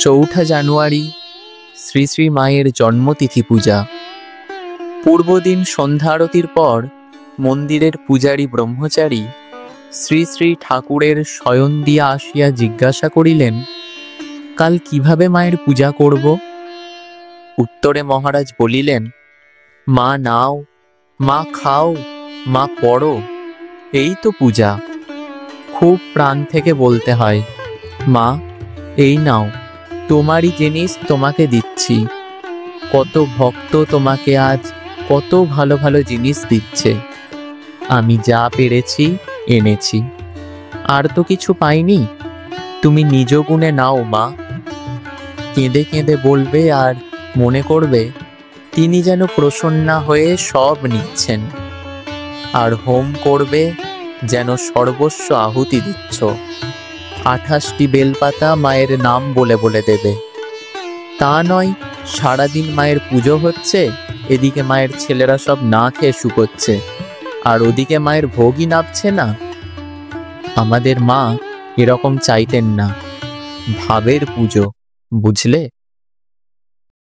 চৌঠা জানুয়ারি শ্রী শ্রী মায়ের জন্মতিথি পূজা। পূর্বদিন সন্ধ্যা আরতির পর মন্দিরের পূজারী ব্রহ্মচারী শ্রী শ্রী ঠাকুরের শয়ন দিয়া আসিয়া জিজ্ঞাসা করিলেন, কাল কিভাবে মায়ের পূজা করব? উত্তরে মহারাজ বলিলেন, মা নাও, মা খাও, মা পড়ো, এই তো পূজা। খুব প্রাণ থেকে বলতে হয়, মা এই নাও, তোমারই জিনিস তোমাকে দিচ্ছি। কত ভক্ত তোমাকে আজ কত ভালো ভালো জিনিস দিচ্ছে, আমি যা পেরেছি এনেছি, আর তো কিছু পাইনি, তুমি নিজ গুণে নাও মা। কেঁদে কেঁদে বলবে আর মনে করবে তিনি যেন প্রসন্না হয়ে সব নিচ্ছেন, আর হোম করবে যেন সর্বস্ব আহুতি দিচ্ছ। 28টি বেলপাতা মায়ের নাম বলে বলে দেবে। তা নয় সারাদিন মায়ের পুজো হচ্ছে, এদিকে মায়ের ছেলেরা সব না খেয়ে শুকোচ্ছে, আর ওদিকে মায়ের ভোগই নাপছে না। আমাদের মা এরকম চাইতেন না, ভাবের পুজো, বুঝলে?